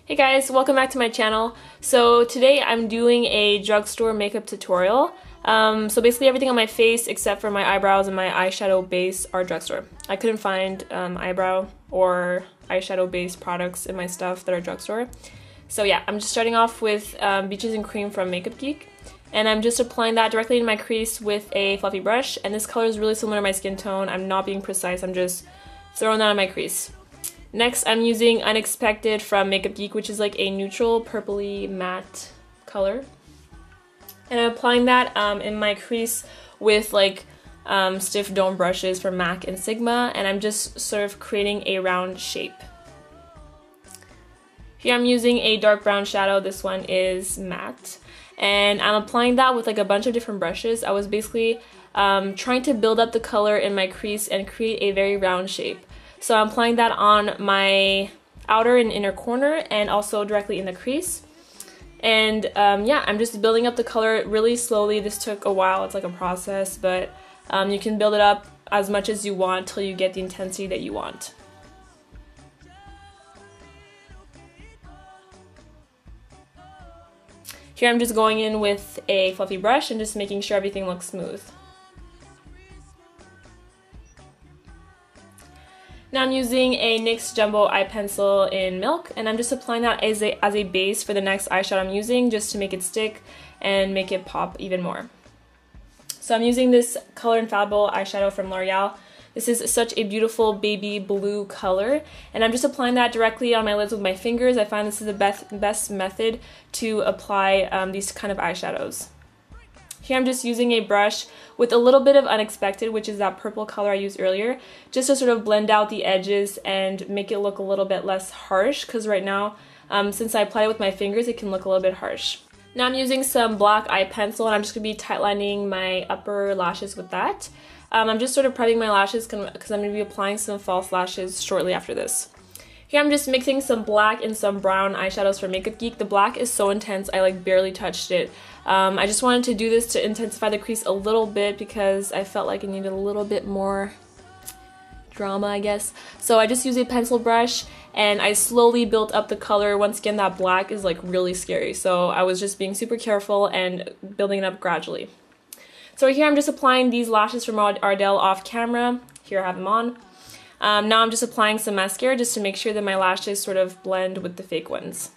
Hey guys, welcome back to my channel. So today I'm doing a drugstore makeup tutorial. So basically everything on my face except for my eyebrows and my eyeshadow base are drugstore. I couldn't find eyebrow or eyeshadow base products in my stuff that are drugstore. So yeah, I'm just starting off with Beaches and Cream from Makeup Geek. And I'm just applying that directly in my crease with a fluffy brush. And this color is really similar to my skin tone. I'm not being precise, I'm just throwing that on my crease. Next, I'm using Unexpected from Makeup Geek, which is like a neutral purpley matte color. And I'm applying that in my crease with like stiff dome brushes from MAC and Sigma, and I'm just sort of creating a round shape. Here I'm using a dark brown shadow. This one is matte. And I'm applying that with like a bunch of different brushes. I was basically trying to build up the color in my crease and create a very round shape. So I'm applying that on my outer and inner corner and also directly in the crease. And yeah, I'm just building up the color really slowly. This took a while, it's like a process, but you can build it up as much as you want till you get the intensity that you want. Here I'm just going in with a fluffy brush and just making sure everything looks smooth. Now I'm using a NYX Jumbo Eye Pencil in Milk, and I'm just applying that as a base for the next eyeshadow I'm using, just to make it stick and make it pop even more. So I'm using this Color Infallible eyeshadow from L'Oreal. This is such a beautiful baby blue color, and I'm just applying that directly on my lids with my fingers. I find this is the best method to apply these kind of eyeshadows. Here I'm just using a brush with a little bit of Unexpected, which is that purple color I used earlier, just to sort of blend out the edges and make it look a little bit less harsh, because right now, since I apply it with my fingers, it can look a little bit harsh. Now I'm using some black eye pencil, and I'm just going to be tightlining my upper lashes with that. I'm just sort of prepping my lashes because I'm going to be applying some false lashes shortly after this. Here I'm just mixing some black and some brown eyeshadows from Makeup Geek. The black is so intense, I like barely touched it. I just wanted to do this to intensify the crease a little bit because I felt like it needed a little bit more drama, I guess. So I just used a pencil brush and I slowly built up the color. Once again, that black is like really scary, so I was just being super careful and building it up gradually. So here I'm just applying these lashes from Ardell off camera. Here I have them on. Now I'm just applying some mascara just to make sure that my lashes sort of blend with the fake ones.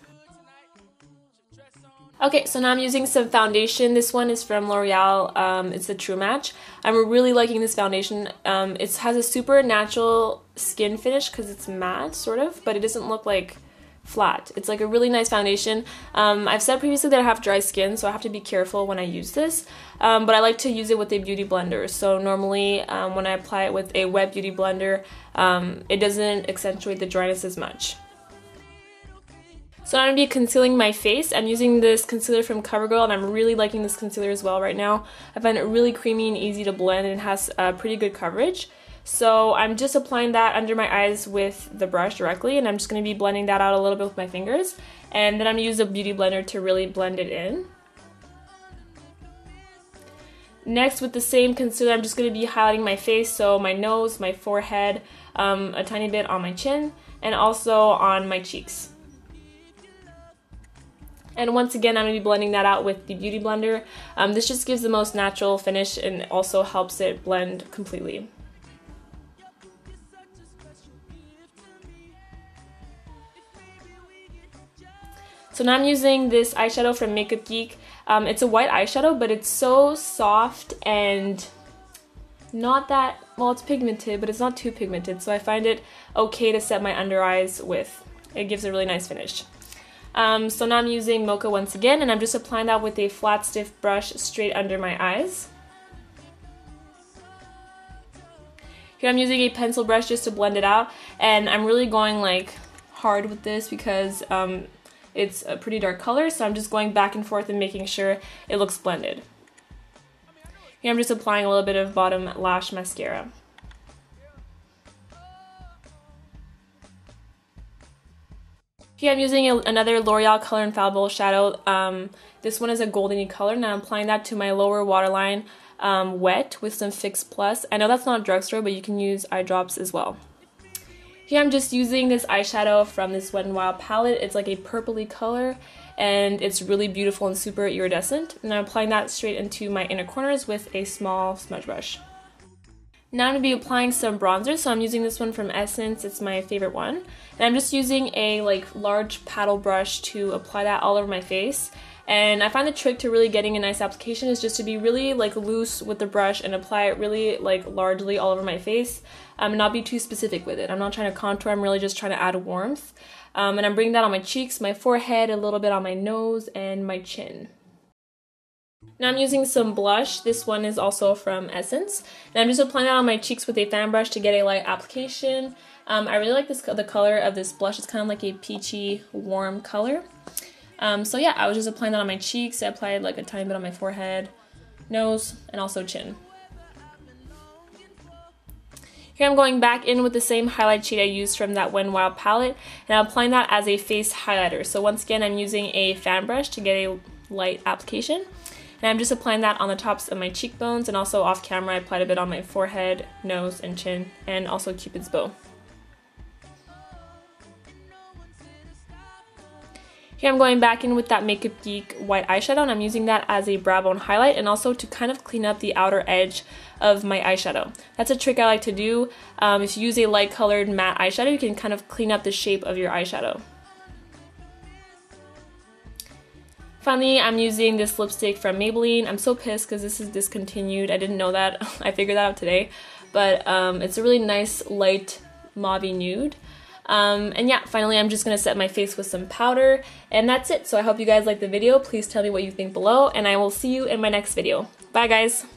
Okay, so now I'm using some foundation. This one is from L'Oreal. It's the True Match. I'm really liking this foundation. It has a super natural skin finish because it's matte, sort of, but it doesn't look like flat. It's like a really nice foundation. I've said previously that I have dry skin, so I have to be careful when I use this, but I like to use it with a beauty blender. So normally when I apply it with a wet beauty blender, it doesn't accentuate the dryness as much. So I'm going to be concealing my face. I'm using this concealer from Covergirl, and I'm really liking this concealer as well right now. I find it really creamy and easy to blend, and it has pretty good coverage. So I'm just applying that under my eyes with the brush directly, and I'm just going to be blending that out a little bit with my fingers. And then I'm going to use a beauty blender to really blend it in. Next, with the same concealer, I'm just going to be highlighting my face, so my nose, my forehead, a tiny bit on my chin, and also on my cheeks. And once again, I'm going to be blending that out with the beauty blender. This just gives the most natural finish and also helps it blend completely. So now I'm using this eyeshadow from Makeup Geek. It's a white eyeshadow, but it's so soft and not that, well, it's pigmented, but it's not too pigmented, so I find it okay to set my under eyes with. It gives a really nice finish. So now I'm using Mocha once again, and I'm just applying that with a flat, stiff brush straight under my eyes. Here I'm using a pencil brush just to blend it out, and I'm really going like hard with this because it's a pretty dark color, so I'm just going back and forth and making sure it looks blended. Here I'm just applying a little bit of bottom lash mascara. Here I'm using another L'Oreal Color Infallible shadow. This one is a goldeny color, and I'm applying that to my lower waterline wet with some Fix Plus. I know that's not drugstore, but you can use eye drops as well. Here I'm just using this eyeshadow from this Wet n Wild palette. It's like a purpley color and it's really beautiful and super iridescent. And I'm applying that straight into my inner corners with a small smudge brush. Now I'm going to be applying some bronzer, so I'm using this one from Essence. It's my favorite one. And I'm just using a large paddle brush to apply that all over my face. And I find the trick to really getting a nice application is just to be really loose with the brush and apply it really largely all over my face, and not be too specific with it. I'm not trying to contour, I'm really just trying to add warmth. And I'm bringing that on my cheeks, my forehead, a little bit on my nose, and my chin. Now I'm using some blush. This one is also from Essence. And I'm just applying that on my cheeks with a fan brush to get a light application. I really like the color of this blush. It's kind of like a peachy, warm color. So yeah, I was just applying that on my cheeks. I applied a tiny bit on my forehead, nose, and also chin. Here I'm going back in with the same highlight shade I used from that Wet n Wild palette, and I'm applying that as a face highlighter. So once again, I'm using a fan brush to get a light application. And I'm just applying that on the tops of my cheekbones, and also off camera I applied a bit on my forehead, nose, and chin, and also Cupid's bow. Here I'm going back in with that Makeup Geek white eyeshadow, and I'm using that as a brow bone highlight and also to kind of clean up the outer edge of my eyeshadow. That's a trick I like to do. If you use a light colored matte eyeshadow, you can kind of clean up the shape of your eyeshadow. Finally, I'm using this lipstick from Maybelline. I'm so pissed because this is discontinued. I didn't know that. I figured that out today. But it's a really nice light mauvey nude. And yeah, finally I'm just going to set my face with some powder. And that's it. So I hope you guys liked the video. Please tell me what you think below. And I will see you in my next video. Bye guys!